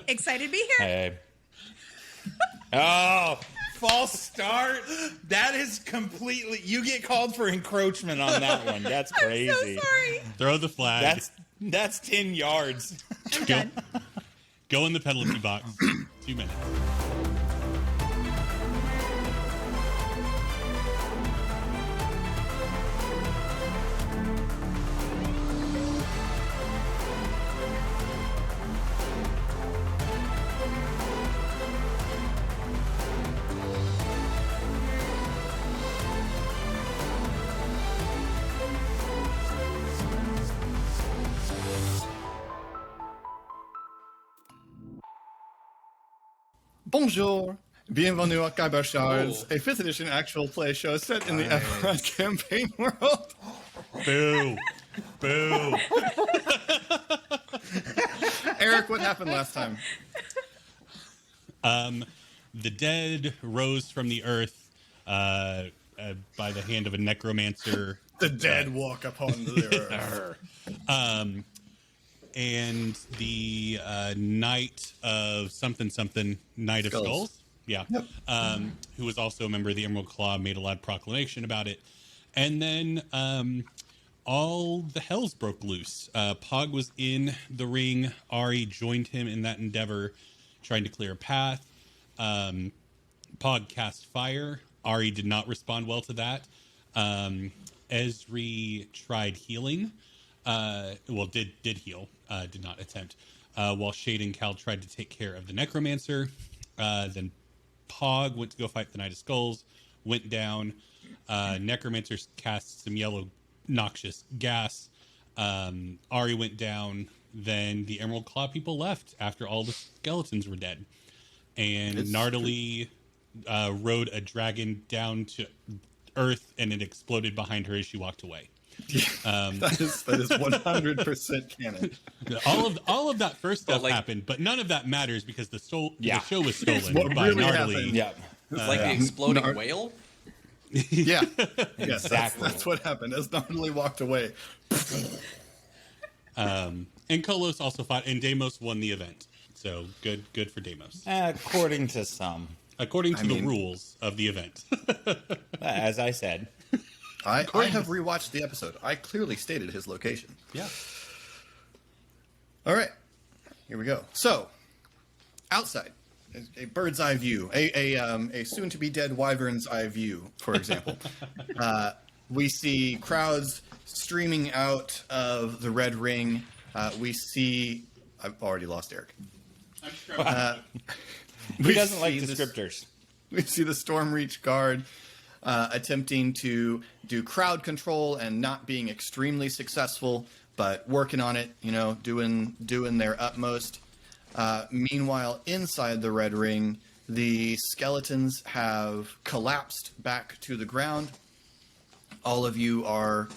Excited to be here. Hey. Oh, false start. That is completely. You get called for encroachment on that one. That's crazy. I'm so sorry. Throw the flag. That's 10 yards. I'm done. Go in the penalty box. 2 minutes. Bonjour, bienvenue à Khyber Shards, a 5th edition actual play show set in the Eberron Campaign world. Boo. Boo. Eric, what happened last time? The dead rose from the earth by the hand of a necromancer. The dead walk upon the earth. And the Knight of something, Knight of Skulls. Yeah. Yep. Who was also a member of the Emerald Claw, made a loud proclamation about it. And then all the hells broke loose. Pog was in the ring. Ari joined him in that endeavor, trying to clear a path. Pog cast fire. Ari did not respond well to that. Esri tried healing. Did heal. Did not attempt. While Shade and Cal tried to take care of the necromancer. Then Pog went to go fight the Knight of Skulls. Went down. Necromancer cast some yellow noxious gas. Ari went down. Then the Emerald Claw people left after all the skeletons were dead. And Nardali rode a dragon down to Earth, and it exploded behind her as she walked away. That is 100% canon. All of that first stuff happened, but none of that matters because the show was stolen what by really Nardali. happened. Yeah. It's like the exploding whale. Yeah. Yes, Exactly. that's what happened. As Nardali walked away. And Kolos also fought, and Deimos won the event. So good for Deimos. According to some. According to the rules of the event. As I said. I have rewatched the episode. I clearly stated his location. Yeah. All right, here we go. So, outside, a bird's eye view, a soon-to-be dead wyvern's eye view, for example. We see crowds streaming out of the Red Ring. We see. I've already lost Eric. He doesn't like descriptors. We see the Stromreach guard attempting to do crowd control and not being extremely successful, but working on it, doing their utmost. Meanwhile, inside the Red Ring, the skeletons have collapsed back to the ground. All of you are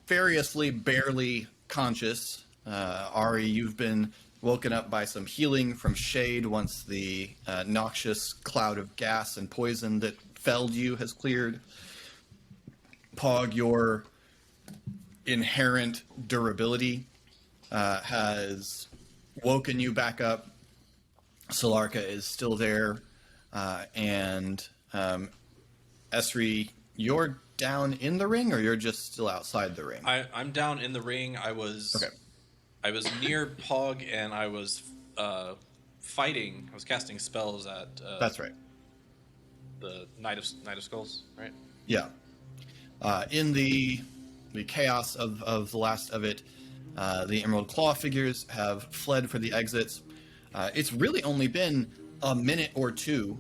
variously barely conscious. Ari, you've been woken up by some healing from Shade once the noxious cloud of gas and poison that felled you has cleared. Pog, your inherent durability has woken you back up. Solarka is still there. And Esri, you're down in the ring, or you're just still outside the ring? I'm down in the ring. I was near Pog, and I was fighting. I was casting spells at. That's right. The Knight of Skulls, right? Yeah. In the chaos of the last of it, the Emerald Claw figures have fled for the exits. It's really only been a minute or two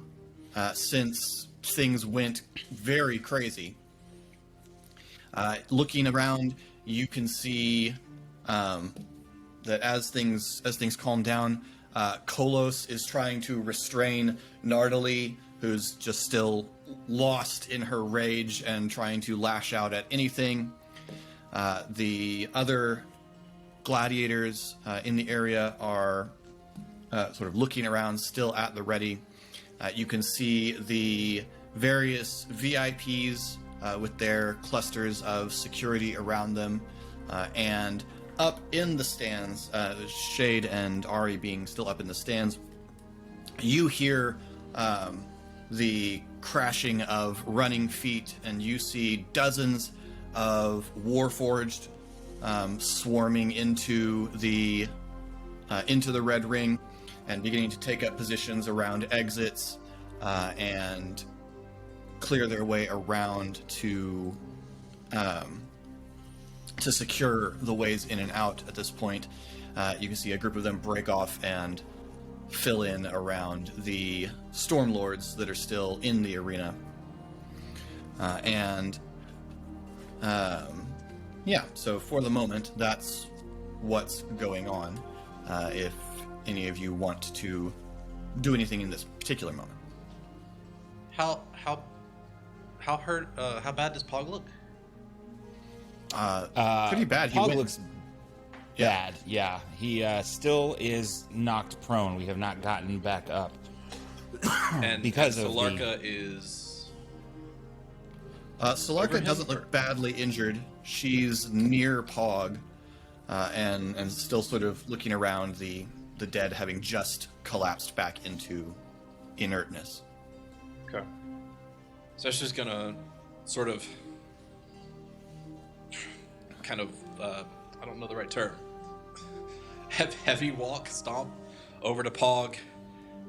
since things went very crazy. Looking around, you can see that as things calm down, Kolos is trying to restrain Nardali, who's just still lost in her rage and trying to lash out at anything. The other gladiators in the area are sort of looking around, still at the ready. You can see the various VIPs with their clusters of security around them, and up in the stands, Shade and Ari being still up in the stands, you hear the crashing of running feet, and you see dozens of Warforged swarming into the Red Ring and beginning to take up positions around exits and clear their way around to secure the ways in and out. At this point, you can see a group of them break off and fill in around the Stormlords that are still in the arena. So for the moment, that's what's going on. If any of you want to do anything in this particular moment. How hurt? How bad does Pog look? Pretty bad. Pog looks bad. Yeah, he still is knocked prone. We have not gotten back up. And because of Solarka is. Solarka doesn't look badly injured. She's near Pog, and still sort of looking around the dead, having just collapsed back into inertness. Okay. So she's gonna sort of, kind of, I don't know the right term. Heavy walk, stomp over to Pog,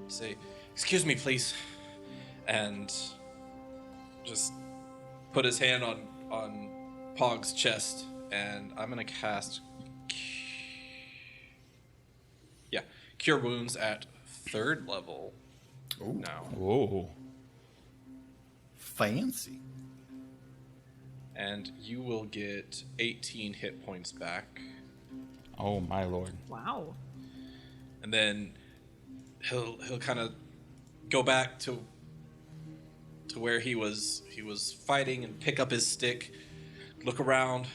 say, "Excuse me, please," and just put his hand on Pog's chest, and I'm gonna cast, Cure Wounds at 3rd level. Ooh. Now. Whoa. Fancy. And you will get 18 hit points back. Oh my lord. Wow. And then he'll kind of go back to where he was fighting and pick up his stick, look around,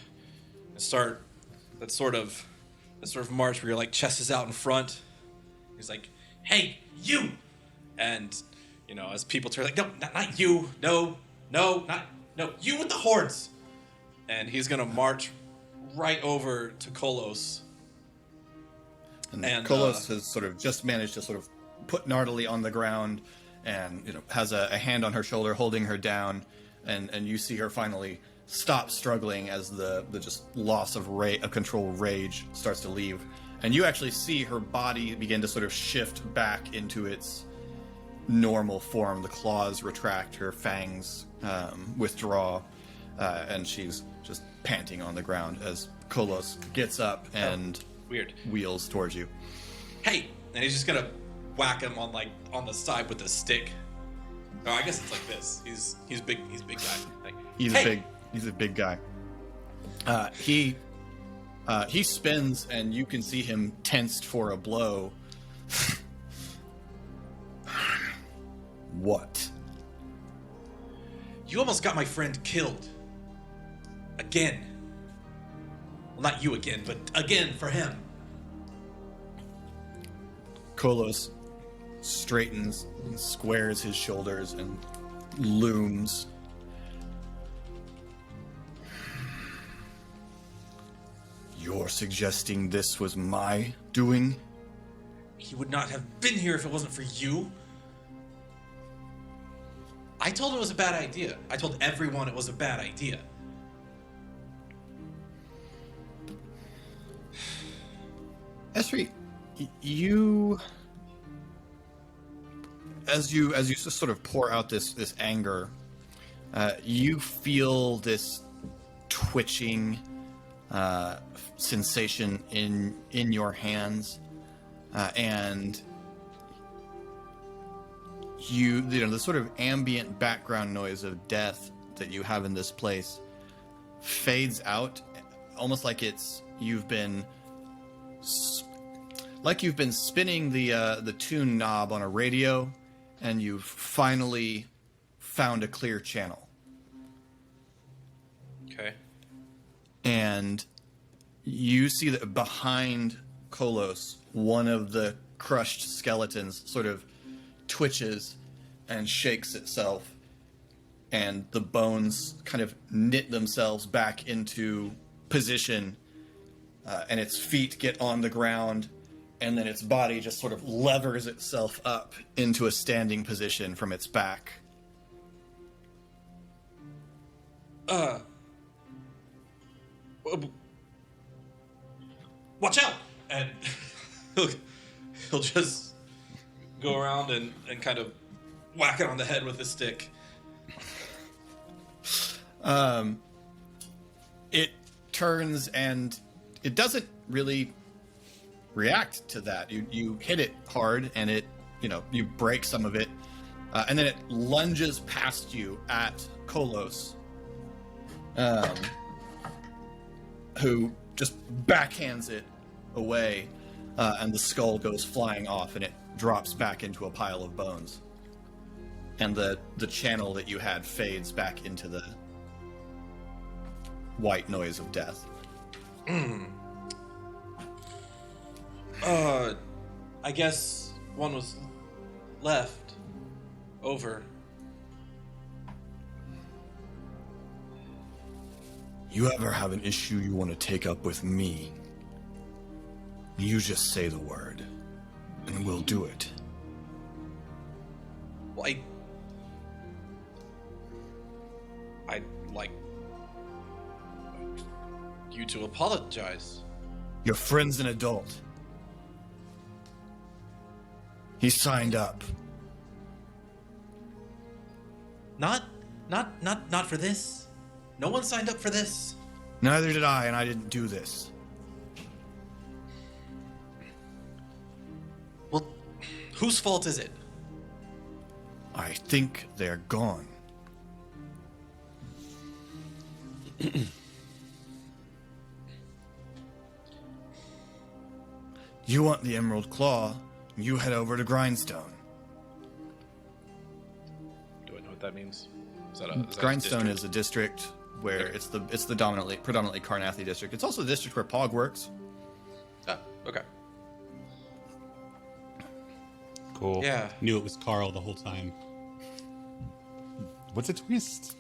and start that sort of march where your like chest is out in front. He's like, "Hey, you!" And as people turn, like, "No, not you. No, you with the horns." And he's gonna march right over to Kolos. And Kolos has sort of just managed to sort of put Nardali on the ground, and has a hand on her shoulder, holding her down, and you see her finally stop struggling as the just loss of control rage starts to leave, and you actually see her body begin to sort of shift back into its normal form. The claws retract, her fangs withdraw, and she's just panting on the ground as Kolos gets up and Weird. wheels towards you. "Hey!" And he's just gonna whack him on the side with a stick. Oh, I guess it's like this. He's big. He's a big guy. Like, He's "Hey!" a big guy. He spins, and you can see him tensed for a blow. What? "You almost got my friend killed. Again. Well, not you again, but again for him." Kolos straightens and squares his shoulders and looms. You're suggesting this was my doing? "He would not have been here if it wasn't for you. I told him it was a bad idea. I told everyone it was a bad idea." Esri, you, as you just sort of pour out this anger, you feel this twitching sensation in your hands, and the sort of ambient background noise of death that you have in this place fades out, almost like you've been spinning the tune knob on a radio, and you've finally found a clear channel. Okay. And you see that behind Kolos, one of the crushed skeletons sort of twitches and shakes itself, and the bones kind of knit themselves back into position, and its feet get on the ground, and then its body just sort of levers itself up into a standing position from its back. Watch out! And he'll just go around and kind of whack it on the head with his stick. It turns and it doesn't really react to that. You hit it hard and it, you break some of it, and then it lunges past you at Kolos, who just backhands it away, and the skull goes flying off and it drops back into a pile of bones. And the channel that you had fades back into the white noise of death. I guess one was left over. You ever have an issue you want to take up with me? You just say the word, and we'll do it. Well, I'd like you to apologize. Your friend's an adult. He signed up. Not for this. No one signed up for this. Neither did I, and I didn't do this. Well, whose fault is it? I think they're gone. You want the Emerald Claw, you head over to Grindstone. Do I know what that means? Is that Grindstone is a district where it's the predominantly Karnathi district. It's also the district where Pog works. Ah, okay. Cool. Yeah. Knew it was Carl the whole time. What's a twist?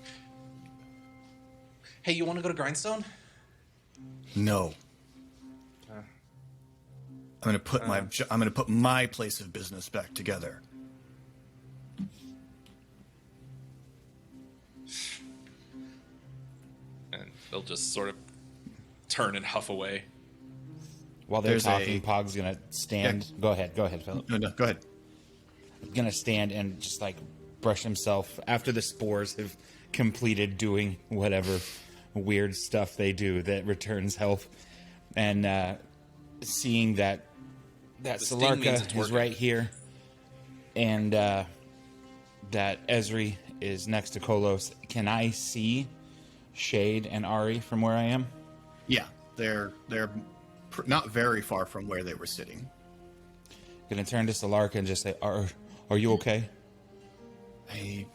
Hey, you want to go to Grindstone? No. I'm gonna put my place of business back together. And they'll just sort of turn and huff away. While they're There's talking, Pog's gonna stand. Yeah. Go ahead, Philip. No, go ahead. Gonna stand and just like brush himself after the spores have completed doing whatever weird stuff they do that returns health, and seeing that sting means it's Salarka is working. right here, and that Ezri is next to Kolos. Can I see Shade and Ari from where I am? Yeah, they're not very far from where they were sitting. Gonna turn to Salarka and just say, "Are you okay?" I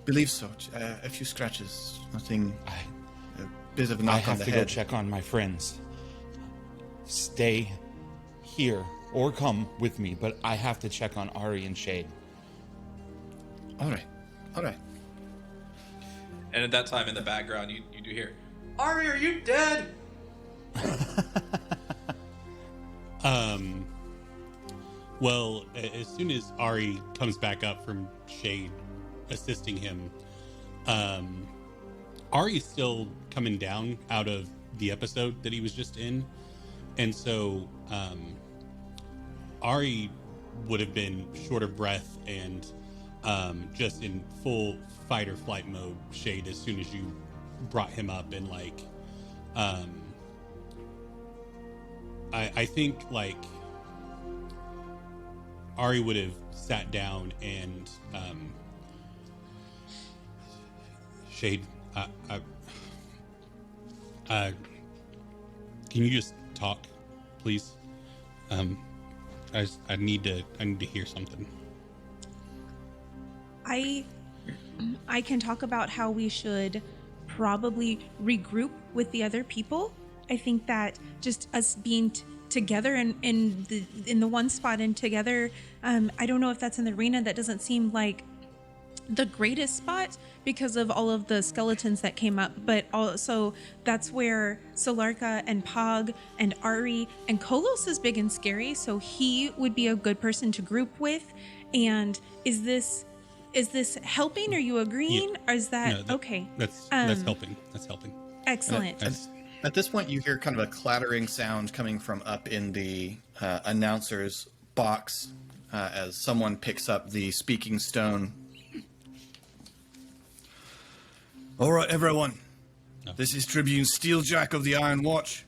believe so. A few scratches, nothing. A bit of a I knock on have the to head. go check on my friends. Stay here or come with me, but I have to check on Ari and Shade. All right. And at that time, in the background, you do hear, Ari, are you dead? Well, as soon as Ari comes back up from Shade assisting him, Ari's still coming down out of the episode that he was just in. And so Ari would have been short of breath and just in full fight or flight mode, Shade, as soon as you brought him up. And like, I think like Ari would have sat down and Shade, can you just talk, please? I need to hear something. I can talk about how we should probably regroup with the other people. I think that just us being together in the one spot and together, I don't know if that's in the arena. That doesn't seem like the greatest spot because of all of the skeletons that came up, but also that's where Solarka and Pog and Ari and Kolos is big and scary, so he would be a good person to group with. And is this helping? Are you agreeing? Or is that okay? That's helping. That's helping. Excellent. At this point, you hear kind of a clattering sound coming from up in the announcer's box as someone picks up the speaking stone. All right, everyone. This is Tribune Steeljack of the Iron Watch.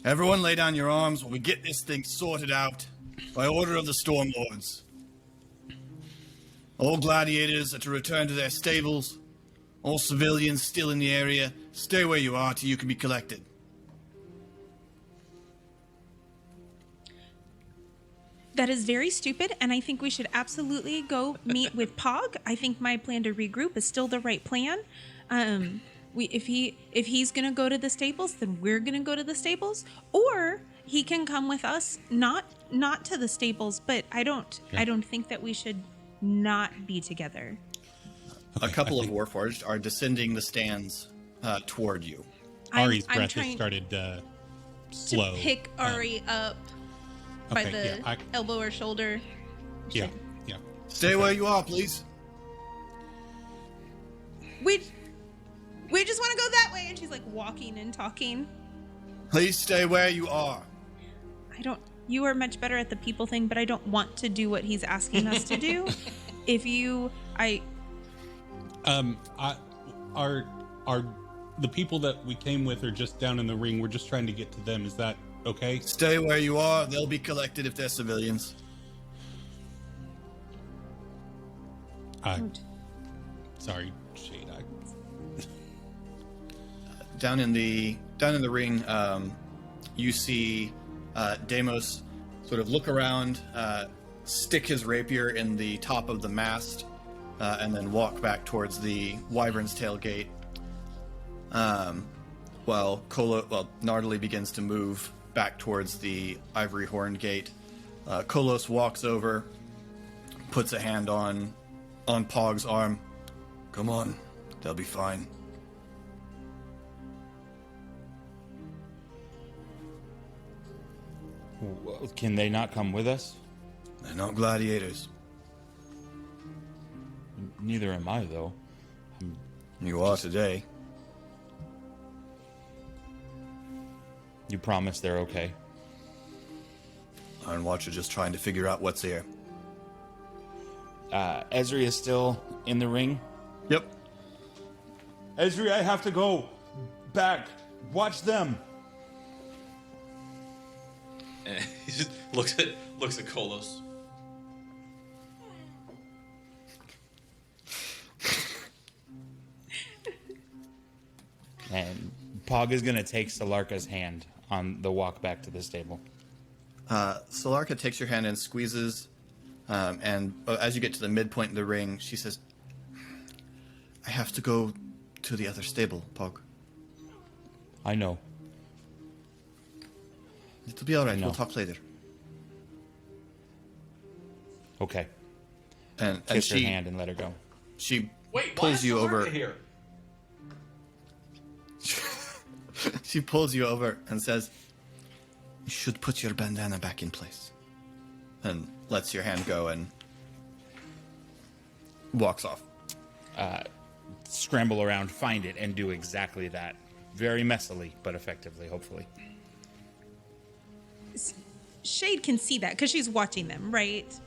Everyone lay down your arms while we get this thing sorted out by order of the Stormlords. All gladiators are to return to their stables. All civilians still in the area, stay where you are till you can be collected. That is very stupid, and I think we should absolutely go meet with Pog. I think my plan to regroup is still the right plan. If he's gonna go to the stables, then we're gonna go to the stables, or he can come with us, not to the stables. But I don't think that we should not be together. Okay, a couple of Warforged are descending the stands toward you. Ari's breath has started slow. To pick Ari up by the elbow or shoulder. Yeah. Stay where you are, please. We just want to go that way. And she's like walking and talking. Please stay where you are. You are much better at the people thing, but I don't want to do what he's asking us to do. Are the people that we came with are just down in the ring? We're just trying to get to them. Is that okay? Stay where you are. They'll be collected if they're civilians. Sorry, Shade. Down in the ring, you see Deimos sort of look around, stick his rapier in the top of the mast, and then walk back towards the Wyvern's Tail gate. While Nardali begins to move back towards the Ivory Horn gate. Kolos walks over, puts a hand on Pog's arm. Come on, they'll be fine. Can they not come with us? They're not gladiators. Neither am I, though. You are today. You promise they're okay? Iron Watch are just trying to figure out what's here. Ezri is still in the ring? Yep. Ezri, I have to go back. Watch them. And he just looks at Kolos. And Pog is going to take Solarka's hand on the walk back to the stable. Solarka takes your hand and squeezes, and as you get to the midpoint of the ring, she says, I have to go to the other stable, Pog. I know. It'll be alright, we'll talk later. Okay. And Kiss she her hand and let her go. She pulls you over. Here? She pulls you over and says, you should put your bandana back in place. And lets your hand go and walks off. Scramble around, find it, and do exactly that. Very messily, but effectively, hopefully. Shade can see that because she's watching them, right?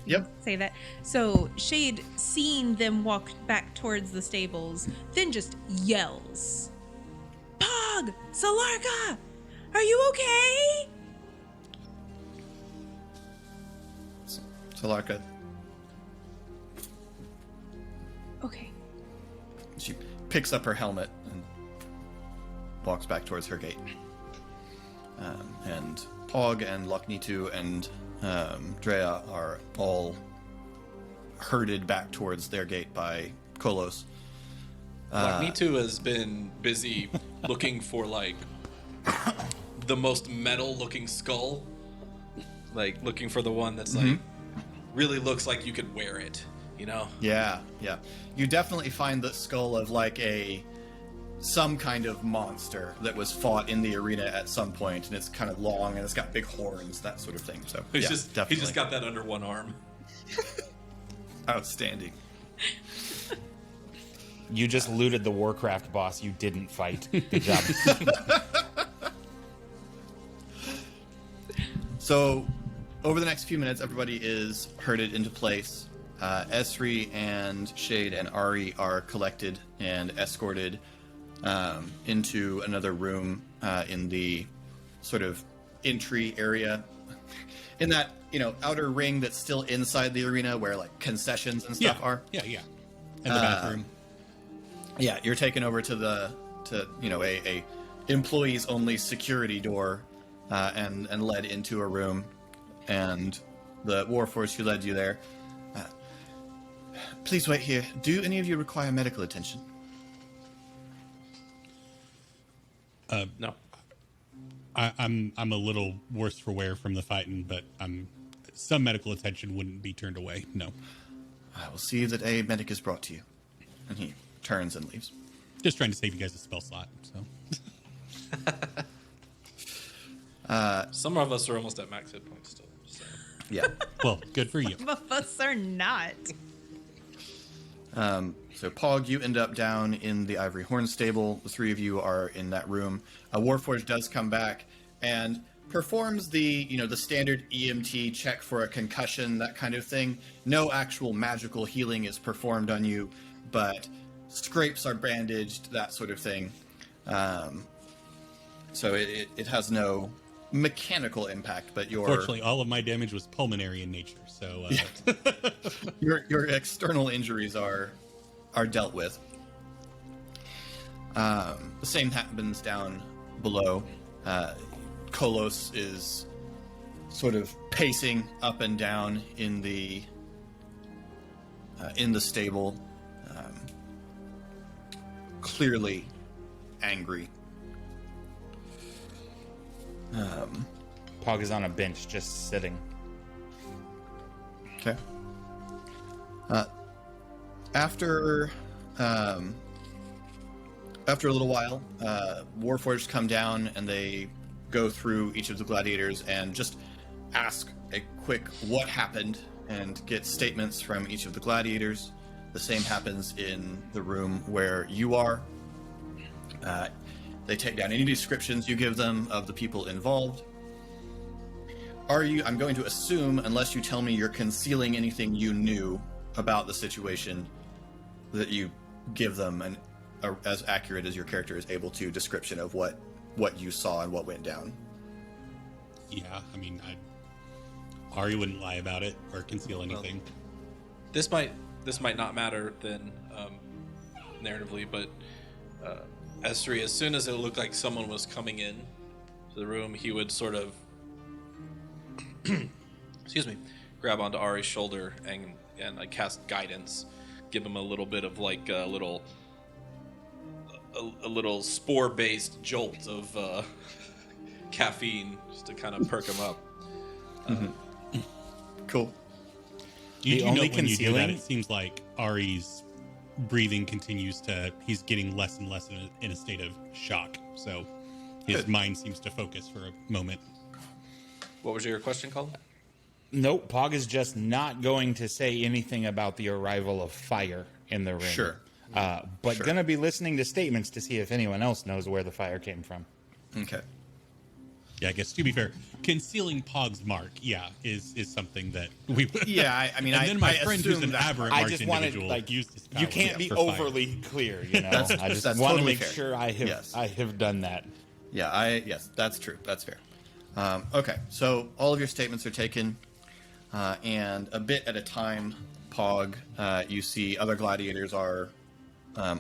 Yep. Say that. So Shade, seeing them walk back towards the stables, then just yells, Pog! Solarka! Are you okay? Solarka. Okay. She picks up her helmet and walks back towards her gate. And Pog and Locknitu and Drea are all herded back towards their gate by Kolos. Locknitu has been busy looking for like the most metal looking skull. Like looking for the one that's like really looks like you could wear it. you know? Yeah. You definitely find the skull of like some kind of monster that was fought in the arena at some point, and it's kind of long and it's got big horns, that sort of thing. So He's definitely. just got that under one arm. Outstanding. You just looted the Warcraft boss you didn't fight. Good job. So, over the next few minutes, everybody is herded into place. Esri and Shade and Ari are collected and escorted into another room in the sort of entry area. In that, outer ring that's still inside the arena where, like, concessions and stuff are. Yeah. And the bathroom. Yeah, you're taken over to a employees only security door and led into a room, and the Warforged who led you there. Please wait here. Do any of you require medical attention? No. I'm a little worse for wear from the fighting, but some medical attention wouldn't be turned away. No. I will see that a medic is brought to you. And he turns and leaves. Just trying to save you guys a spell slot. So. Some of us are almost at max hit points still. So. Yeah. Well, good for you. Some of us are not. So Pog, you end up down in the Ivory Horn stable. The three of you are in that room. Warforged does come back and performs the standard EMT check for a concussion, that kind of thing. No actual magical healing is performed on you, but scrapes are bandaged, that sort of thing. So it has no mechanical impact, but Fortunately, all of my damage was pulmonary in nature, so your external injuries are dealt with. The same happens down below. Kolos is sort of pacing up and down in the stable, clearly angry. Pog is on a bench just sitting. Okay. After a little while, Warforged come down and they go through each of the gladiators and just ask a quick what happened and get statements from each of the gladiators. The same happens in the room where you are. They take down any descriptions you give them of the people involved. I'm going to assume, unless you tell me you're concealing anything you knew about the situation, that you give them as accurate as your character is able to description of what you saw and what went down. yeah. I mean, Ari wouldn't lie about it or conceal anything. This might not matter then narratively, but S3, as soon as it looked like someone was coming in to the room, he would sort of grab onto Ari's shoulder and like cast guidance, give him a little bit of like a little spore-based jolt of caffeine just to kind of perk him up. Cool. You only know when you do that, concealing- it seems like Ari's breathing he's getting less and less in a state of shock. So his mind seems to focus for a moment. What was your question, Colin? Nope, Pog is just not going to say anything about the arrival of fire in the ring. Sure. But Sure. gonna be listening to statements to see if anyone else knows where the fire came from. Okay. Yeah, I guess to be fair, concealing Pog's mark, is something that we would. Yeah, I mean, and then my friend who's assume an that- aberrant I marked just wanted, individual like, used his you powers can't be for fire. overly clear, I just that's want to totally make fair. sure I have Yes. I have done that. Yeah, yes, that's true. That's fair. Okay, so all of your statements are taken, and a bit at a time, Pog, you see other gladiators are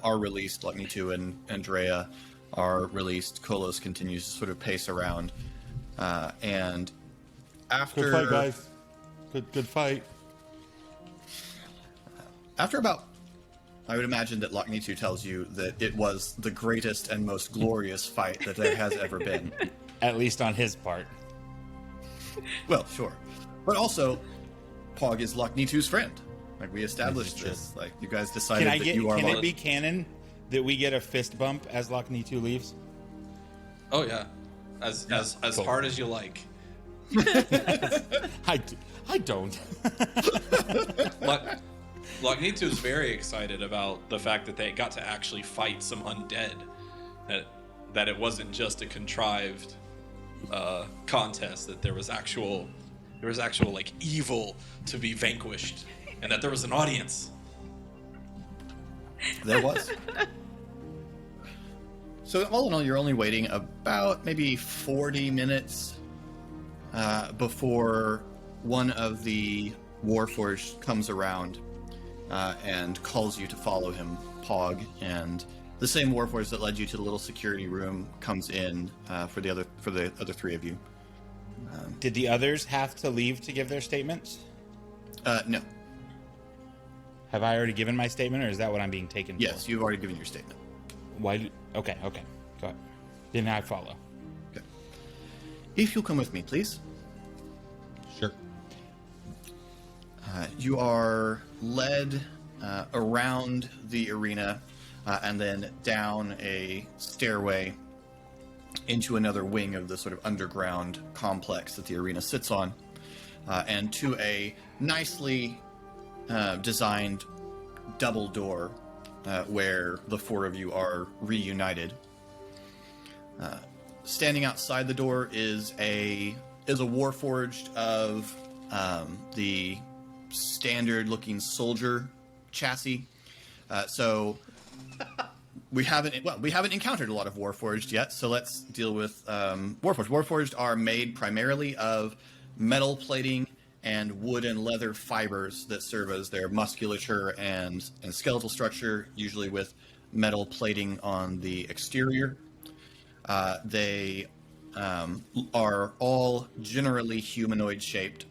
released. Like Nitu and Andrea are released. Kolos continues to sort of pace around, and after Good fight, guys. Good fight. After about, I would imagine that Lochnitu tells you that it was the greatest and most glorious fight that there has ever been. At least on his part. Well, sure. But also, Pog is Lochnitu's friend. Like, we established This is this. Like, you guys decided Can I that get? you are. Can it be canon that we get a fist bump as Locknitu leaves? Oh yeah, as cool. hard as you like. I don't. Locknitu is very excited about the fact that they got to actually fight some undead. That it wasn't just a contrived contest. That there was actual like evil to be vanquished, and that there was an audience. There was. So all in all, you're only waiting about maybe 40 minutes before one of the Warforged comes around and calls you to follow him, Pog, and the same Warforged that led you to the little security room comes in for the other three of you. Did the others have to leave to give their statements? No. Have I already given my statement, or is that what I'm being taken Yes, for? you've already given your statement. Why? Okay. Go ahead. Then I follow. Okay. If you'll come with me, please. Sure. You are led around the arena and then down a stairway into another wing of the sort of underground complex that the arena sits on, and to a nicely designed double door where the four of you are reunited. Standing outside the door is a Warforged of the standard-looking soldier chassis. So we haven't encountered a lot of Warforged yet. So let's deal with Warforged. Warforged are made primarily of metal plating and wood and leather fibers that serve as their musculature and skeletal structure, usually with metal plating on the exterior. They are all generally humanoid shaped,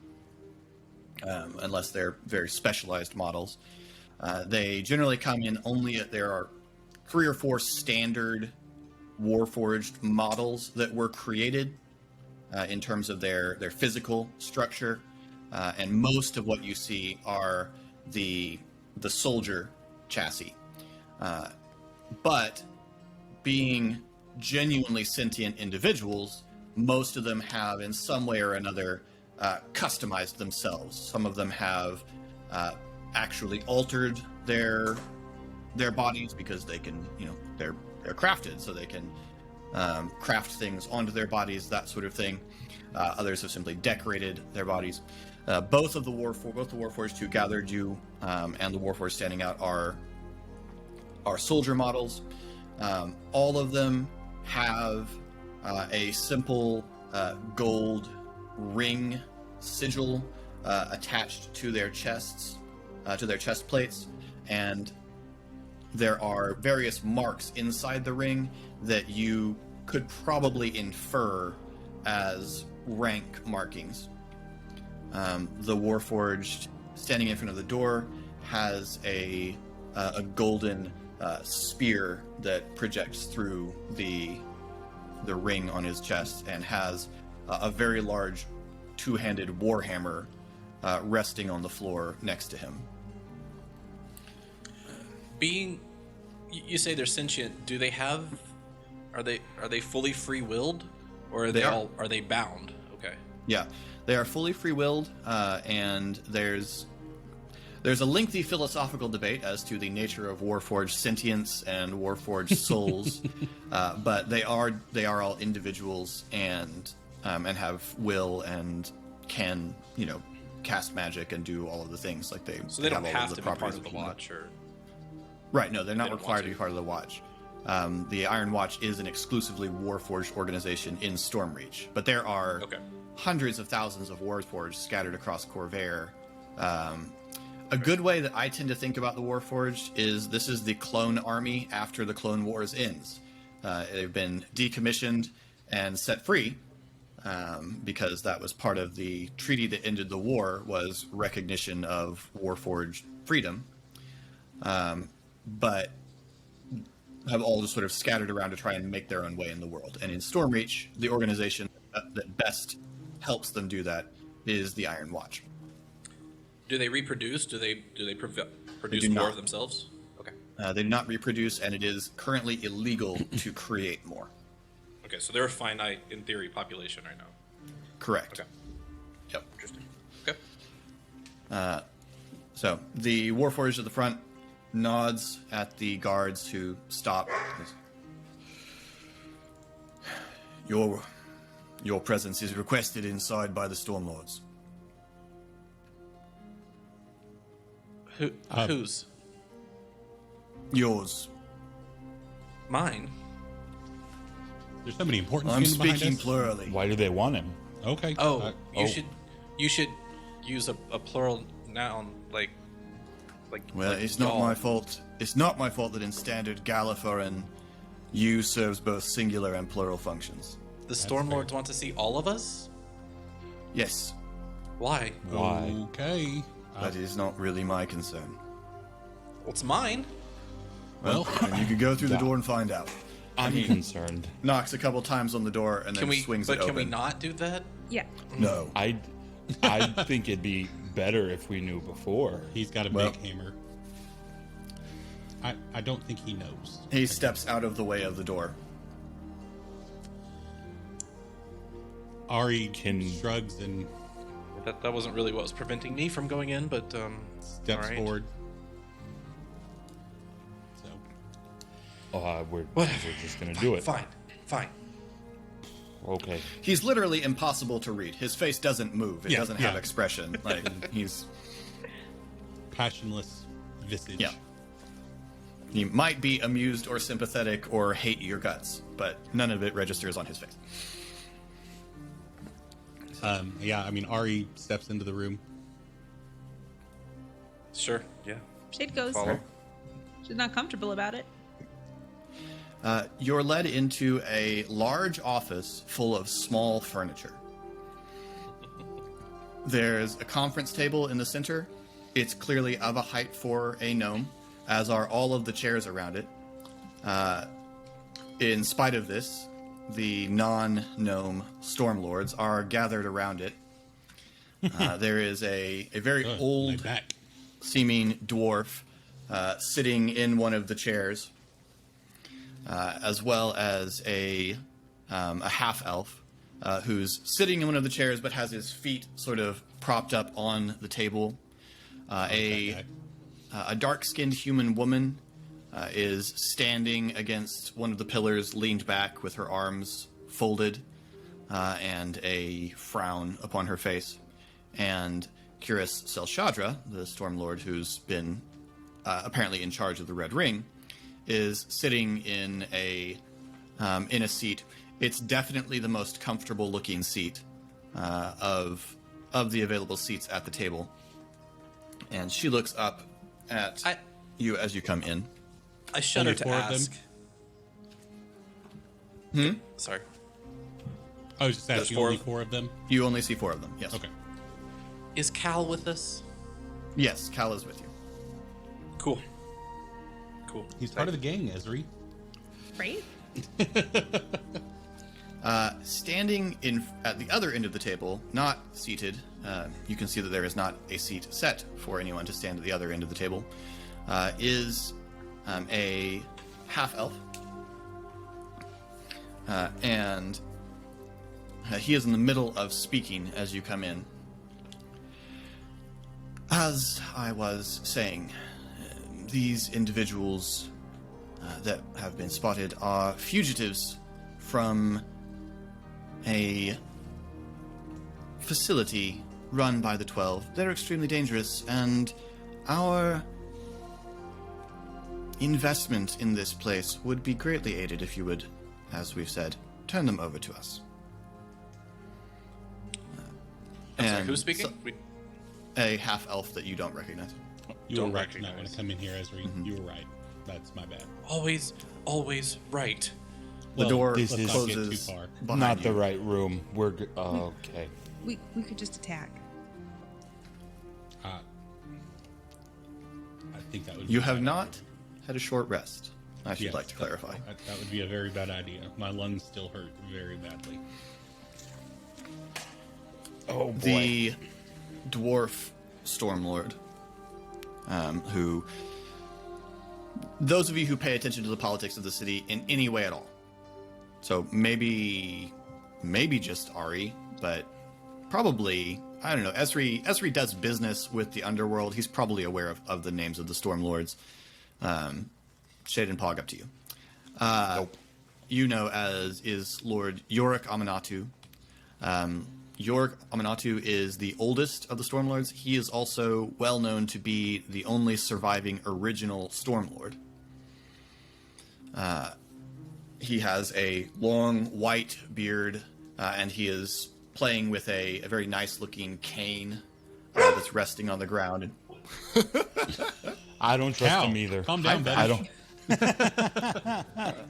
unless they're very specialized models. They generally come in there are 3 or 4 standard Warforged models that were created in terms of their physical structure, and most of what you see are the soldier chassis. But being genuinely sentient individuals, most of them have in some way or another customized themselves. Some of them have actually altered their bodies because they can, they're crafted, so they can craft things onto their bodies, that sort of thing. Others have simply decorated their bodies. Both the Warforged who gathered you and the Warforged standing out are soldier models. All of them have a simple gold ring sigil attached to their chests, to their chest plates, and there are various marks inside the ring that you could probably infer as rank markings. The Warforged standing in front of the door has a golden spear that projects through the ring on his chest and has a very large two-handed warhammer resting on the floor next to him. You say they're sentient. Do they have? Are they fully free-willed, or are they bound? Okay. Yeah, they are fully free-willed, and there's a lengthy philosophical debate as to the nature of Warforged sentience and Warforged souls, but they are all individuals and have will and can cast magic and do all of the things like they. So they don't all have of to the be part properties of the kingdom. watch, or Right? No, they're not They don't required want to be to. part of the watch. The Iron Watch is an exclusively Warforged organization in Stromreach, but there are hundreds of thousands of Warforged scattered across Corvair. A good way that I tend to think about the Warforged is this is the clone army after the Clone Wars ends. They've been decommissioned and set free because that was part of the treaty that ended the war, was recognition of Warforged freedom. But have all just sort of scattered around to try and make their own way in the world. And in Stromreach, the organization that best helps them do that is the Iron Watch. Do they reproduce? Do they produce do more not. of themselves? Okay. They do not reproduce, and it is currently illegal to create more. Okay, so they're a finite, in theory, population right now. Correct. Okay. Yep. Interesting. Okay. So the Warforged at the front nods at the guards who stop. Your presence is requested inside by the Stormlords. Whose? Yours. Mine. There's somebody important I'm standing behind speaking us? plurally. Why do they want him? Okay. Oh, you should use a plural noun like. Well, like it's not y'all. my fault. It's not my fault that in standard Gallifreyan, you serves both singular and plural functions. The Stormlords want to see all of us. Yes, Why? Why? Okay. that is not really my concern. Well, it's mine. Well, then you could go through the door and find out. I'm concerned. Knocks a couple times on the door and then swings it open. Can we not do that? Yeah. No. I think it'd be better if we knew before. He's got a Well- big hammer. I don't think he knows. He steps out of the way of the door. Ari shrugs and That wasn't really what was preventing me from going in, but steps all right. forward. So We're Whatever. just gonna do it. Fine. Okay. He's literally impossible to read. His face doesn't move. It Yeah, doesn't have yeah. expression. Like he's passionless visage. Yeah. He might be amused or sympathetic or hate your guts, but none of it registers on his face. Yeah, I mean, Ari steps into the room. Sure. Yeah. Shade goes. Follow. She's not comfortable about it. You're led into a large office full of small furniture. There's a conference table in the center. It's clearly of a height for a gnome, as are all of the chairs around it. In spite of this, the non-gnome Stormlords are gathered around it. There is a very My old back. seeming dwarf sitting in one of the chairs, as well as a half-elf who's sitting in one of the chairs but has his feet sort of propped up on the table. A dark-skinned human woman is standing against one of the pillars, leaned back with her arms folded and a frown upon her face. And Curis Selshadra, the Stormlord who's been apparently in charge of the Red Ring, is sitting in a seat. It's definitely the most comfortable-looking seat of the available seats at the table. And she looks up at you as you come in. I shudder Only to four of them? ask. Sorry. I was just asking, four only of- 4 of them? You only see 4 of them, yes. Okay. Is Cal with us? Yes, Cal is with you. Cool. He's part of the gang, Ezri. Right? Standing at the other end of the table, not seated, you can see that there is not a seat set for anyone to stand at the other end of the table, is a half-elf. And he is in the middle of speaking as you come in. As I was saying, these individuals that have been spotted are fugitives from a facility run by the 12. They're extremely dangerous, and our investment in this place would be greatly aided if you would, as we've said, turn them over to us. Sorry, who's speaking? A half-elf that you don't recognize. You Don't were right to not want recognize. to come in here, Ezri. You were right. That's my bad. Always right. The Well, door let's not get closes too far. behind Not you. the right room. We're okay. We could just attack. I think that would. You be a have bad not had a short rest, I should Yes, like to clarify. That would be a very bad idea. My lungs still hurt very badly. Oh boy. The dwarf Stormlord, who, those of you who pay attention to the politics of the city in any way at all, so maybe just Ari, but probably, I don't know, Esri does business with the underworld. He's probably aware of the names of the Stormlords. Shade and Pog, up to you. Nope. You know as is Lord Yorick Amanatu. Yorick Amanatu is the oldest of the Stormlords. He is also well known to be the only surviving original Stormlord. He has a long white beard, and he is playing with a very nice-looking cane that's resting on the ground. I don't trust Cal, him either. calm down, buddy. I don't.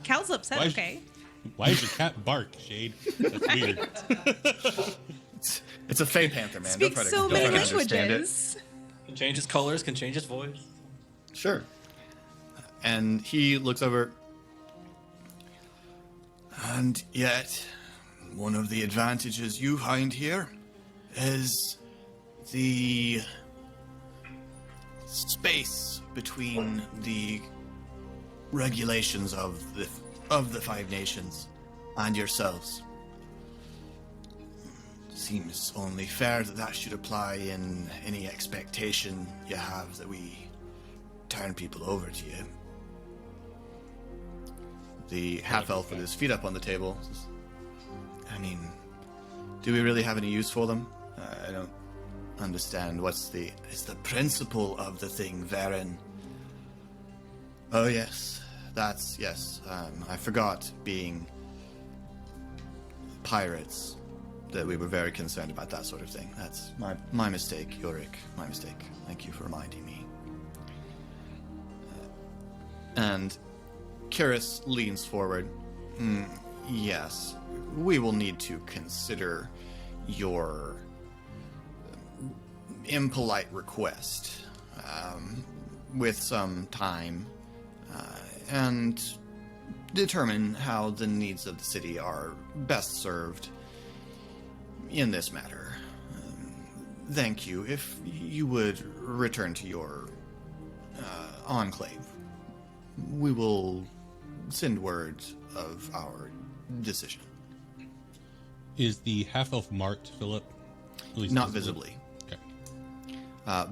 Cal's upset. Okay. Why is your cat bark, Shade? That's weird. It's a Fey Panther, man. Speaks so many languages. Can change its colors, can change its voice. Sure. And he looks over. And yet, one of the advantages you find here is the space between the regulations of the Five Nations and yourselves. Seems only fair that should apply in any expectation you have that we turn people over to you. The half-elf with his feet up on the table says, I mean, do we really have any use for them? I don't understand. It's the principle of the thing, Varen. Oh, yes. Yes. I forgot, being pirates, that we were very concerned about that sort of thing. That's my mistake, Yorick. My mistake. Thank you for reminding me. And Kiris leans forward. Yes, we will need to consider your impolite request with some time and determine how the needs of the city are best served in this matter. Thank you. If you would return to your enclave, we will send word of our decision. Is the half-elf marked, Philip? At least Not visibly. Okay.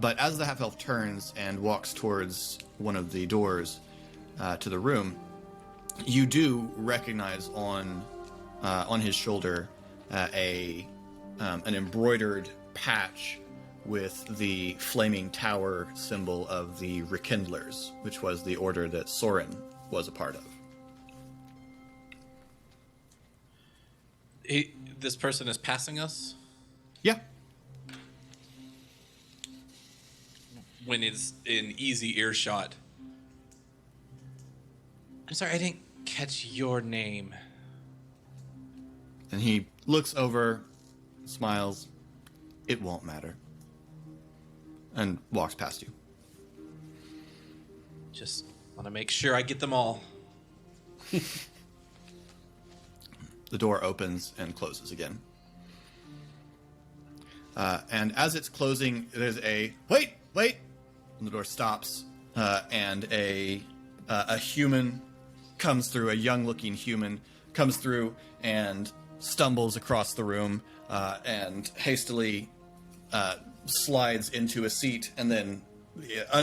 But as the half-elf turns and walks towards one of the doors to the room, you do recognize on his shoulder an embroidered patch with the flaming tower symbol of the Rekindlers, which was the order that Soren was a part of. This person is passing us Yeah. when it's in easy earshot. I'm sorry, I didn't catch your name. And he looks over, smiles, it won't matter, and walks past you. Just want to make sure I get them all. The door opens and closes again. And as it's closing, there's a wait, and the door stops, and a human comes through. A young-looking human comes through and stumbles across the room and hastily slides into a seat, and then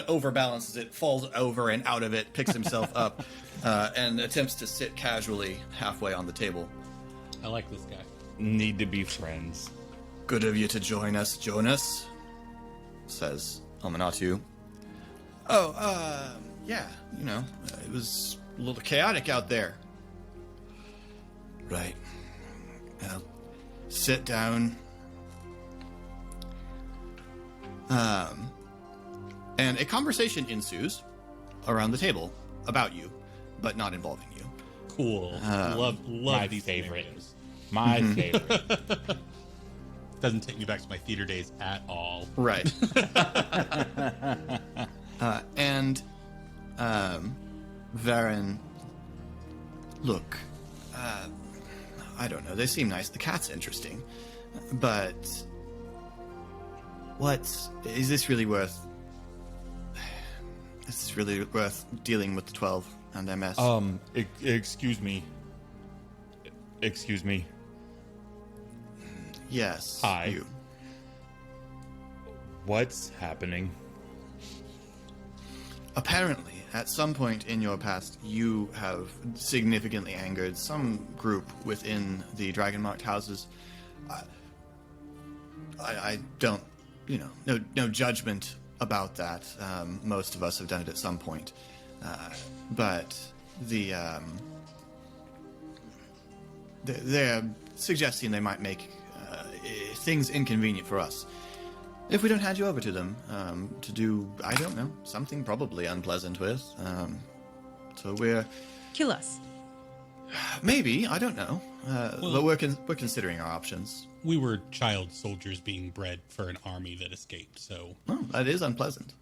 overbalances it, falls over and out of it, picks himself up, and attempts to sit casually halfway on the table. I like this guy. Need to be friends. Good of you to join us, Jonas, says Amanatu. Oh, yeah, it was a little chaotic out there. Right. Well, sit down. And a conversation ensues around the table about you, but not involving you. Cool. Love My these favorite. scenarios. My favorite. Doesn't take me back to my theater days at all. Right. And Varen, look, I don't know, they seem nice. The cat's interesting, but is this really worth? Is this really worth dealing with the 12 and MS? Excuse me. Excuse me. Yes. Hi. You. What's happening? Apparently, at some point in your past, you have significantly angered some group within the dragon-marked houses. I don't, no judgment about that. Most of us have done it at some point. But they're suggesting they might make things inconvenient for us if we don't hand you over to them to do, I don't know, something probably unpleasant with. So we're... Kill us. Maybe, I don't know. But we're considering our options. We were child soldiers being bred for an army that escaped, so... Oh, that is unpleasant.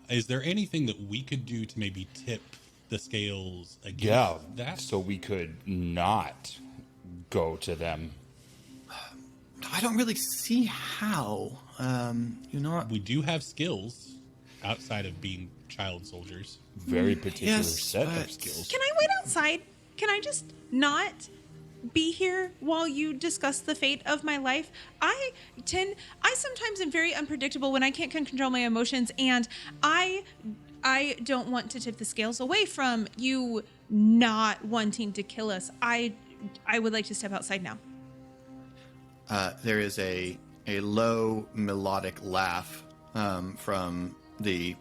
Is there anything that we could do to maybe tip the scales against that? So we could not go to them. I don't really see how. We do have skills outside of being child soldiers. Very particular Yes, set but- of skills. Can I wait outside? Can I just not be here while you discuss the fate of my life? I sometimes am very unpredictable when I can't control my emotions, and I don't want to tip the scales away from you not wanting to kill us. I would like to step outside now. There is a low melodic laugh from the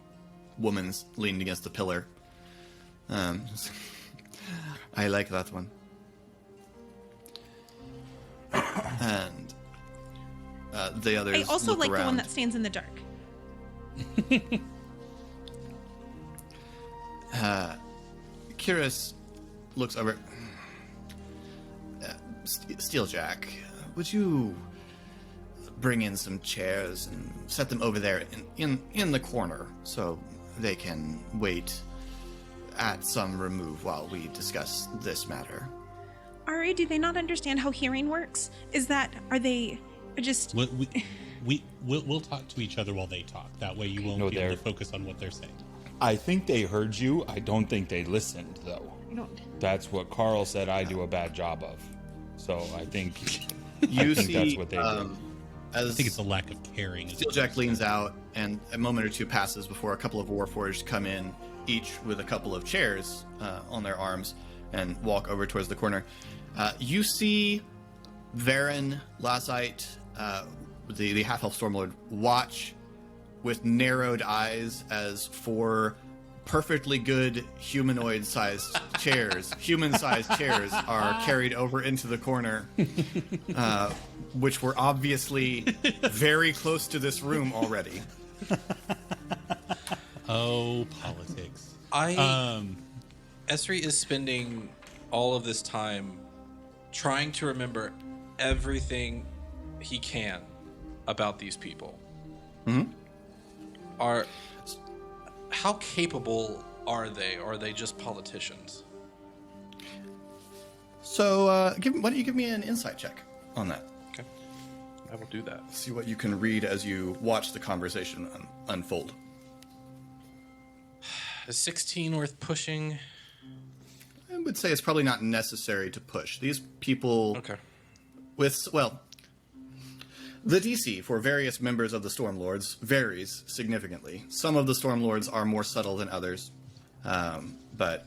woman's leaned against the pillar. I like that one. And the others I also look like around. the one that stands in the dark. Curious looks over. Steeljack, would you bring in some chairs and set them over there in the corner so they can wait at some remove while we discuss this matter? Ari, do they not understand how hearing works? Are they just... We'll talk to each other while they talk. That way you won't be able to focus on what they're saying. I think they heard you. I don't think they listened, though. That's what Carl said I do a bad job of. So I think that's what they do. I think it's a lack of caring. Steeljack leans out, and a moment or two passes before a couple of Warforged come in, each with a couple of chairs on their arms, and walk over towards the corner. You see Varen, Lazite, the half-elf Stormlord, watch with narrowed eyes as four perfectly good human-sized chairs are carried over into the corner, which were obviously very close to this room already. Oh, politics. Esri is spending all of this time trying to remember everything he can about these people. Mm-hmm. How capable are they? Or are they just politicians? So, why don't you give me an insight check on that? Okay, I will do that. See what you can read as you watch the conversation unfold. Is 16 worth pushing? I would say it's probably not necessary to push. These people the DC for various members of the Stormlords varies significantly. Some of the Stormlords are more subtle than others. But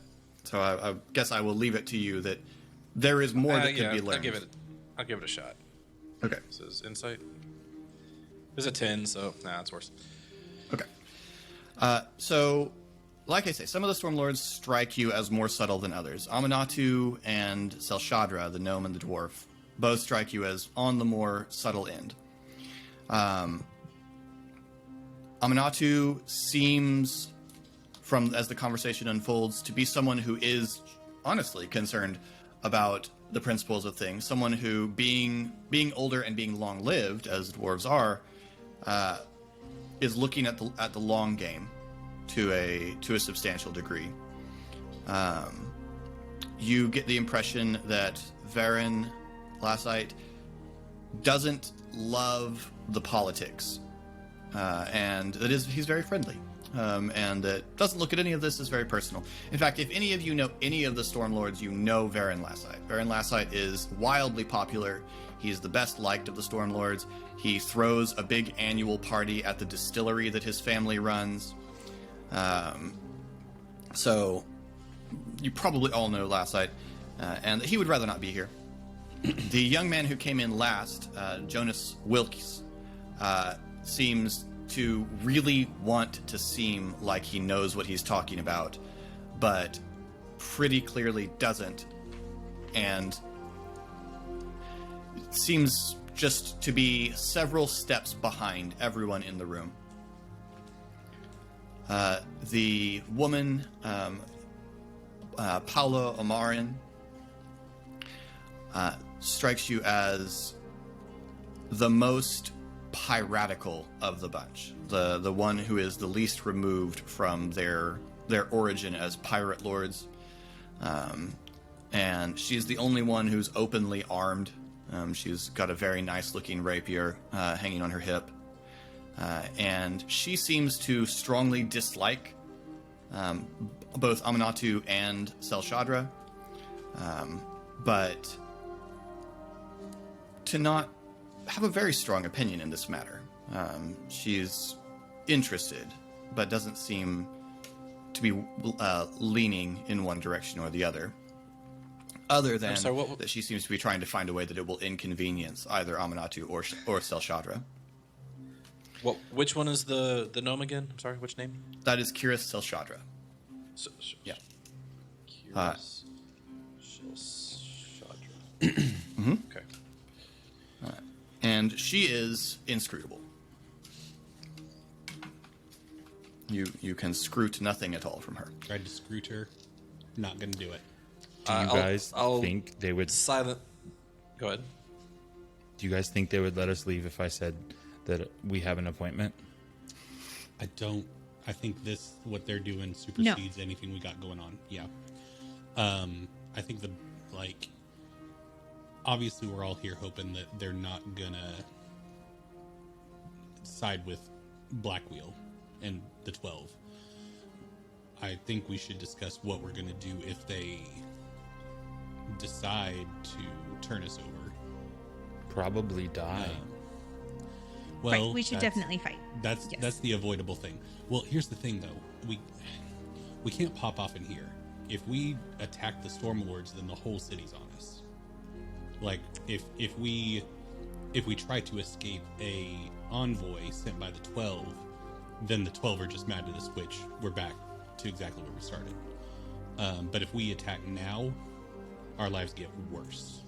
I guess I will leave it to you that there is more that could be learned. I'll give it a shot. Okay. This is insight. There's a 10, so it's worse. Okay. So, like I say, some of the Stormlords strike you as more subtle than others. Aminatu and Selshadra, the gnome and the dwarf, both strike you as on the more subtle end. Aminatu seems, as the conversation unfolds, to be someone who is honestly concerned about the principles of things. Someone who, being older and being long-lived, as dwarves are, is looking at the long game to a substantial degree. You get the impression that Varen Lassite doesn't love the politics and that he's very friendly, and doesn't look at any of this as very personal. In fact, if any of you know any of the Stormlords, you know Varen Lassite. Varen Lassite is wildly popular. He's the best liked of the Stormlords. He throws a big annual party at the distillery that his family runs. So you probably all know Lassite, and he would rather not be here. The young man who came in last, Jonas Wilkes, seems to really want to seem like he knows what he's talking about, but pretty clearly doesn't, and seems just to be several steps behind everyone in the room. The woman, Paula Omarin, strikes you as the most piratical of the bunch, the one who is the least removed from their origin as pirate lords, and she's the only one who's openly armed. She's got a very nice looking rapier hanging on her hip, and she seems to strongly dislike both Amanatu and Selshadra, but to not have a very strong opinion in this matter. She's interested, but doesn't seem to be leaning in one direction or the other. Other than that she seems to be trying to find a way that it will inconvenience either Amanatu or Selshadra. Which one is the gnome again? I'm sorry, which name? That is Kiris Selshadra. Yeah. Kiris Selshadra. Okay. And she is inscrutable. You can scrute nothing at all from her. Tried to screw her. Not gonna do it. Do you guys think they would... Go ahead. Do you guys think they would let us leave if I said that we have an appointment? I don't. I think what they're doing supersedes anything we got going on. Yeah. I think obviously we're all here hoping that they're not gonna side with Blackwheel and the 12. I think we should discuss what we're gonna do if they decide to turn us over. Probably die. Well, right, we should definitely fight. That's the avoidable thing. Well, here's the thing though. We can't pop off in here. If we attack the Stormlords, then the whole city's on us. Like if we try to escape a envoy sent by the 12, then the 12 are just mad at us, which we're back to exactly where we started. But if we attack now, our lives get worse.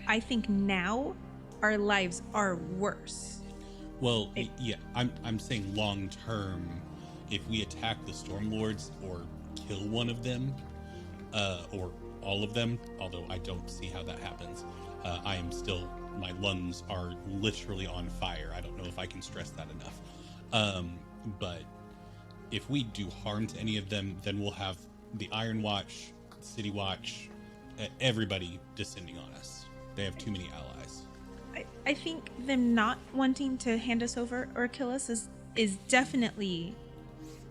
I think now our lives are worse. Well, yeah, I'm saying long term, if we attack the Stormlords or kill one of them, or all of them, although I don't see how that happens, my lungs are literally on fire. I don't know if I can stress that enough. But if we do harm to any of them, then we'll have the Iron Watch, City Watch, everybody descending on us. They have too many allies. I think them not wanting to hand us over or kill us is definitely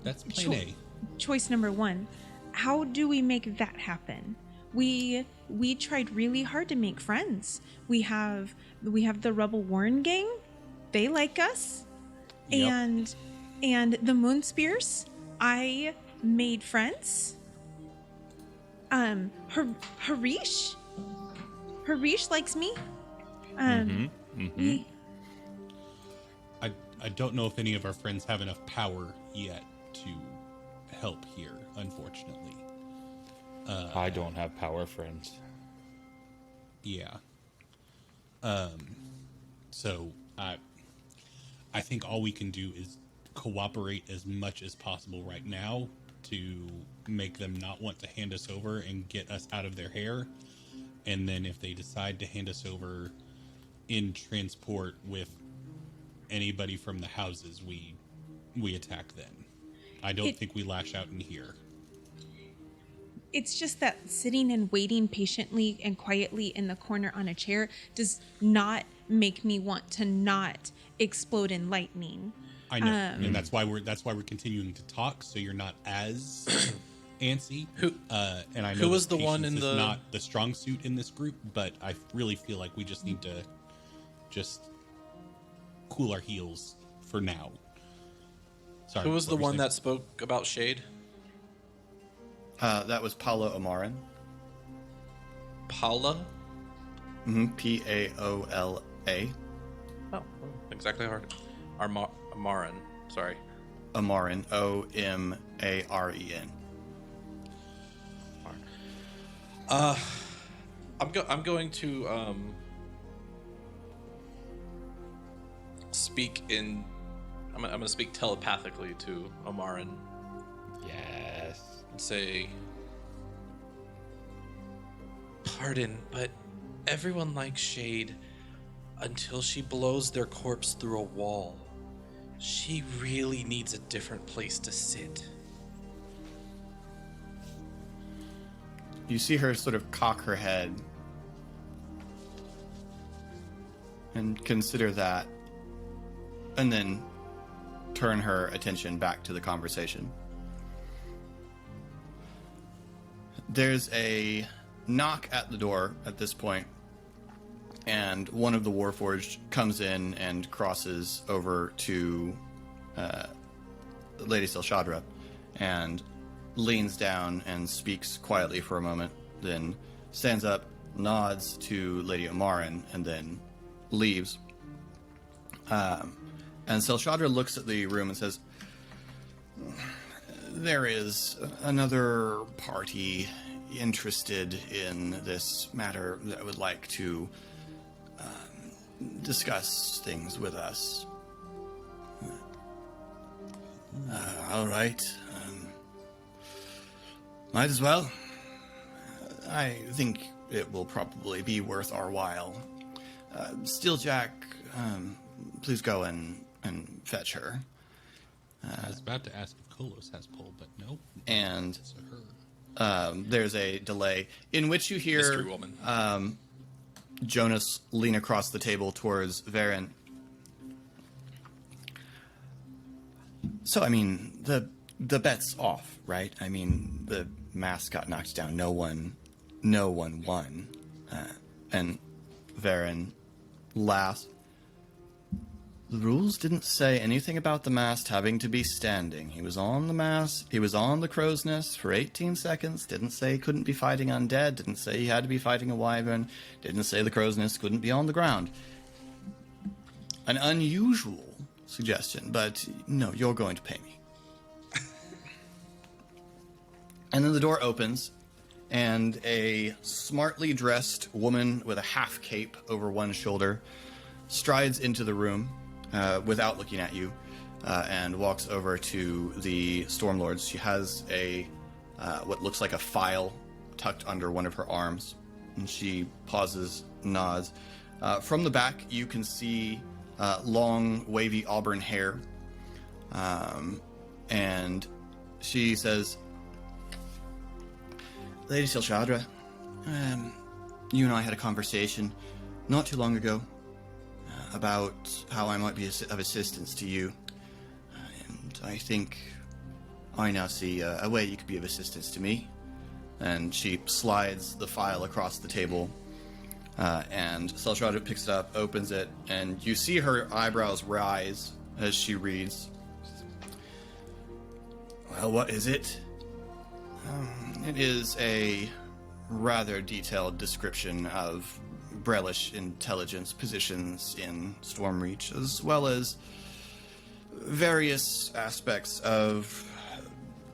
that's plan A. Choice number one. How do we make that happen? We tried really hard to make friends. We have the Rebel Warren gang. They like us. Yep. And the Moon Spears, I made friends. Harish likes me. I don't know if any of our friends have enough power yet to help here, unfortunately. I don't have power, friends. Yeah. So I think all we can do is cooperate as much as possible right now to make them not want to hand us over and get us out of their hair. And then if they decide to hand us over in transport with anybody from the houses, we attack them. I don't think we lash out in here. It's just that sitting and waiting patiently and quietly in the corner on a chair does not make me want to not explode in lightning. I know, and that's why we're continuing to talk, so you're not as antsy. And I know who was that the one in patience the- is not the strong suit in this group, but I really feel like we just need to just cool our heels for now. Sorry, Who was what the were you one saying? that spoke about Shade? That was Paolo Amaran. Paula? Paola. Oh, exactly hard. Amaran. Sorry. Amaran. Omaren. I'm going to speak in. I'm gonna speak telepathically to Amaran Yes. and say, "Pardon, but everyone likes Shade until she blows their corpse through a wall. She really needs a different place to sit." You see her sort of cock her head and consider that, and then turn her attention back to the conversation. There's a knock at the door at this point, and one of the Warforged comes in and crosses over to Lady Silshadra and leans down and speaks quietly for a moment, then stands up, nods to Lady Amaran, and then leaves. And Silshadra looks at the room and says, "There is another party interested in this matter that would like to discuss things with us." All right. Might as well. I think it will probably be worth our while. Steeljack, please go and fetch her. I was about to ask if Kolos has pull, but no. And It's her. there's a delay in which you hear Mystery woman. Jonas lean across the table towards Varen. So, I mean, the bet's off, right? I mean, the mask got knocked down. No one won. And Varen laughs. The rules didn't say anything about the mast having to be standing. He was on the mast. He was on the crow's nest for 18 seconds. Didn't say he couldn't be fighting undead. Didn't say he had to be fighting a wyvern. Didn't say the crow's nest couldn't be on the ground. An unusual suggestion, but no, you're going to pay me. And then the door opens, and a smartly dressed woman with a half cape over one shoulder strides into the room without looking at you and walks over to the Stormlords. She has a what looks like a file tucked under one of her arms, and she pauses, nods. From the back, you can see long, wavy auburn hair, and she says, "Lady Silshadra, you and I had a conversation not too long ago about how I might be of assistance to you, and I think I now see a way you could be of assistance to me." And she slides the file across the table, and Silshadra picks it up, opens it, and you see her eyebrows rise as she reads. "Well, what is it?" It is a rather detailed description of Brellish intelligence positions in Stromreach, as well as various aspects of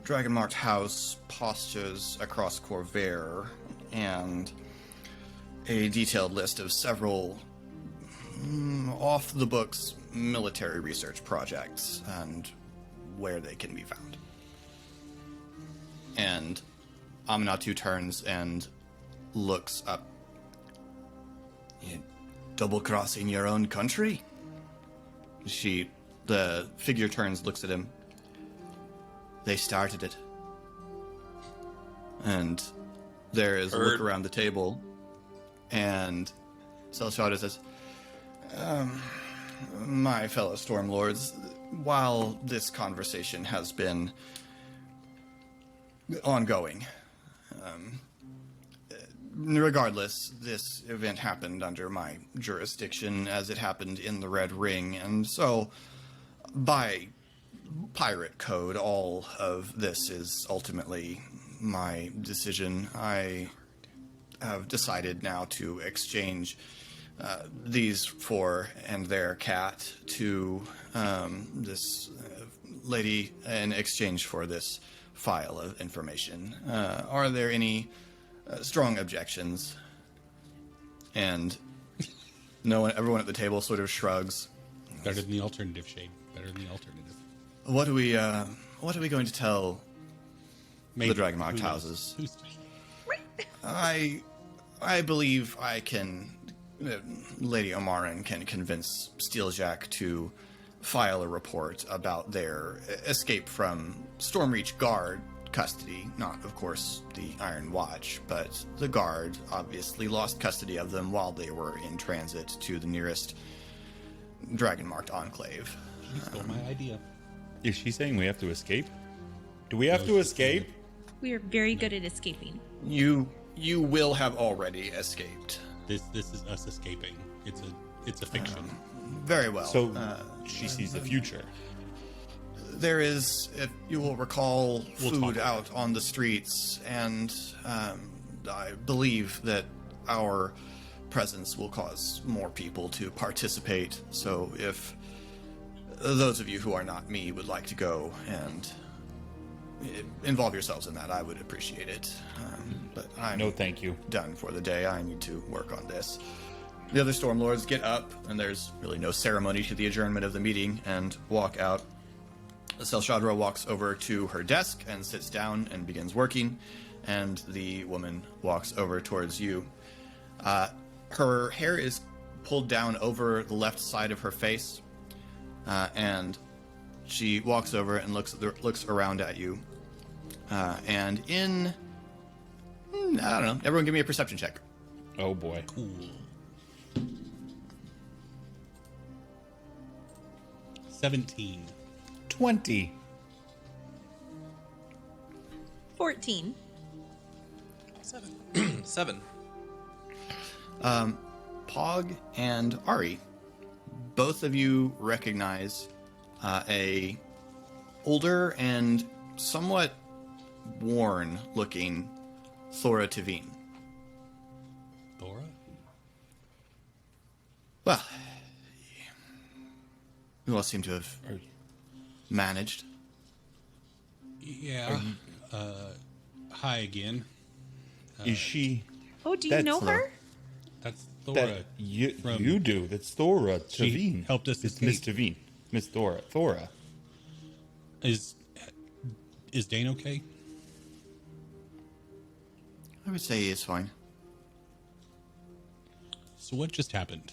Dragonmarked House postures across Corvair, and a detailed list of several off-the-books military research projects and where they can be found. And Aminatu turns and looks up. "You double-crossing your own country?" The figure turns, looks at him. "They started it. And there is a Heard. look around the table, and Selshada says, my fellow Stormlords, while this conversation has been ongoing, regardless, this event happened under my jurisdiction as it happened in the Red Ring, and so by pirate code, all of this is ultimately my decision. I have decided now to exchange these four and their cat to this lady in exchange for this file of information. Are there any strong objections? And everyone at the table sort of shrugs. Better than the alternative, Shade. Better than the alternative. What are we going to tell Maybe. the Dragonmarked Who knows? houses? Who's to say? I believe I can. Lady Omarin can convince Steeljack to file a report about their escape from Stromreach guard custody. Not, of course, the Iron Watch, but the guard obviously lost custody of them while they were in transit to the nearest Dragonmarked enclave. She stole my idea. Is she saying we have to escape? Do we have to escape? We are very good at escaping. You will have already escaped. This is us escaping. It's a fiction. Very well. So she sees the future. There is, if you will recall, We'll talk food about out on the streets, and I believe that our presence will cause more people to participate. So if those of you who are not me would like to go and involve yourselves in that, I would appreciate it. But I'm No, thank you. done for the day. I need to work on this. The other Stormlords get up, and there's really no ceremony to the adjournment of the meeting, and walk out. Selshadra walks over to her desk and sits down and begins working, and the woman walks over towards you. Her hair is pulled down over the left side of her face, and she walks over and looks around at you. And in... I don't know. Everyone give me a perception check. Oh boy. Cool. 17. 20. 14. 7. Pog and Ari, both of you recognize a older and somewhat worn-looking Thora Tavine. Thora? Well, you all seem to have managed. Yeah. Hi again. Is she? Oh, do you That's know her? That's Thora. That you from- you do? That's Thora She Tavine. helped us It's Miss escape. Tavine. Miss Thora. Thora. Is Dane okay? I would say it's fine. So what just happened?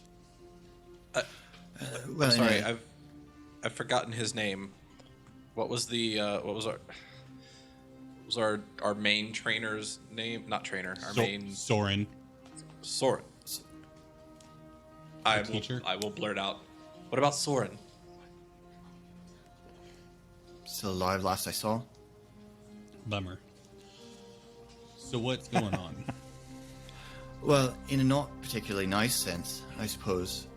Well, Sorry, anyway, I've forgotten his name. What was our main trainer's name? Not trainer. Our main Soren. Soren. teacher? I will blurt out. What about Soren? still alive last I saw. Bummer. So what's going on? Well, in a not particularly nice sense, I suppose.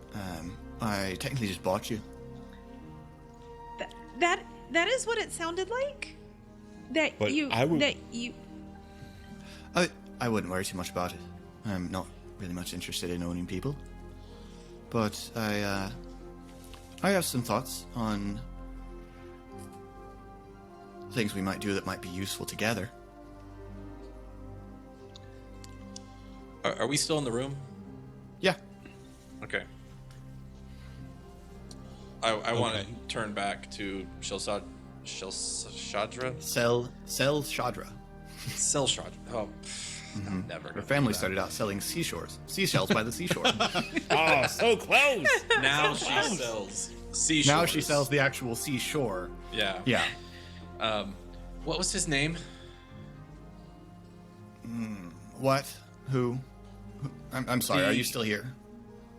I technically just bought you. That is what it sounded like. But I would- I wouldn't worry too much about it. I'm not really much interested in owning people. But I have some thoughts on things we might do that might be useful together. Are we still in the room? Yeah. Okay. I want to Okay. turn back to Shadra? Sell Shadra. Selshad. Oh, never. Her family started out selling seashells by the seashore. Oh, so close. Now she sells seashores. Now she sells the actual seashore. Yeah. Yeah. What was his name? What? Who? I'm sorry, are you still here?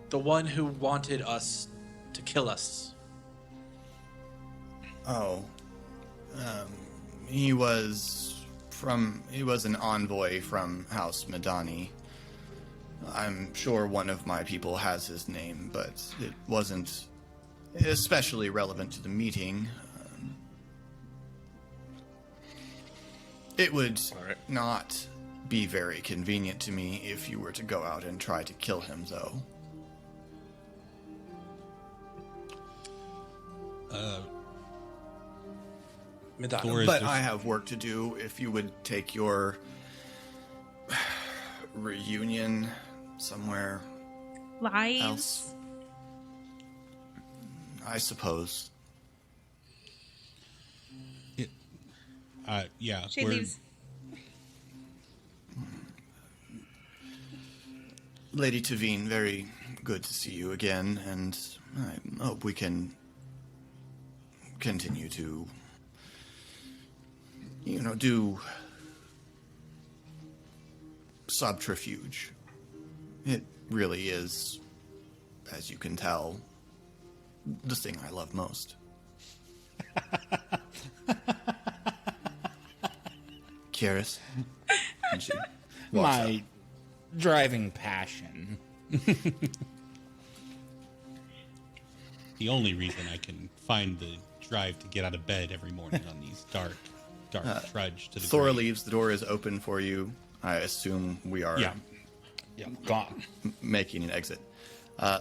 The one who wanted us to kill us. Oh. He was an envoy from House Madani. I'm sure one of my people has his name, but it wasn't especially relevant to the meeting. It would not be very convenient to me if you were to go out and try to kill him, though. Madonna. But I have work to do. If you would take your reunion somewhere Lives. else, I suppose. Yeah. She leaves. Lady Tavine, very good to see you again, and I hope we can continue to, do subterfuge. It really is, as you can tell, the thing I love most. Kyrus. And she walks out. My driving passion. The only reason I can find the drive to get out of bed every morning on these dark trudge to the Thora grave. leaves. The door is open for you. I assume we are Yeah. Gone. making an exit.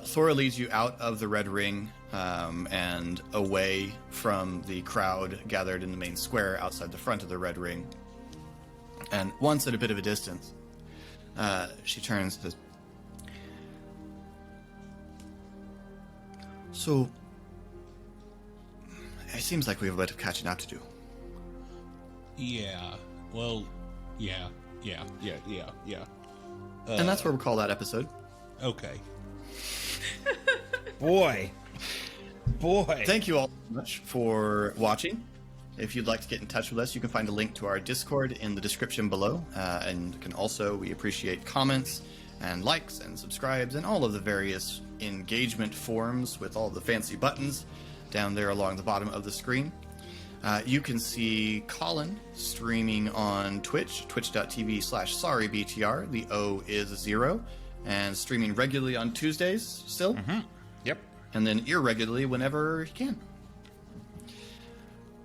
Thora leads you out of the Red Ring and away from the crowd gathered in the main square outside the front of the Red Ring. And once at a bit of a distance, she turns and says, "So, it seems like we have a bit of catching up to do." Yeah. Well, yeah. And that's where we'll call that episode. Okay. Boy. Thank you all so much for watching. If you'd like to get in touch with us, you can find a link to our Discord in the description below. And can also, we appreciate comments and likes and subscribes and all of the various engagement forms with all the fancy buttons down there along the bottom of the screen. You can see Colin streaming on Twitch, twitch.tv/sorrybtr. The O is 0. And streaming regularly on Tuesdays still. Yep. And then irregularly whenever he can.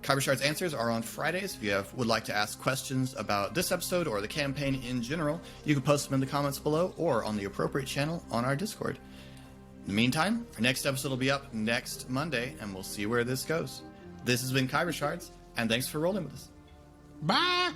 Khyber Shards Answers are on Fridays. If you would like to ask questions about this episode or the campaign in general, you can post them in the comments below or on the appropriate channel on our Discord. In the meantime, our next episode will be up next Monday, and we'll see where this goes. This has been Khyber Shards, and thanks for rolling with us. Bye.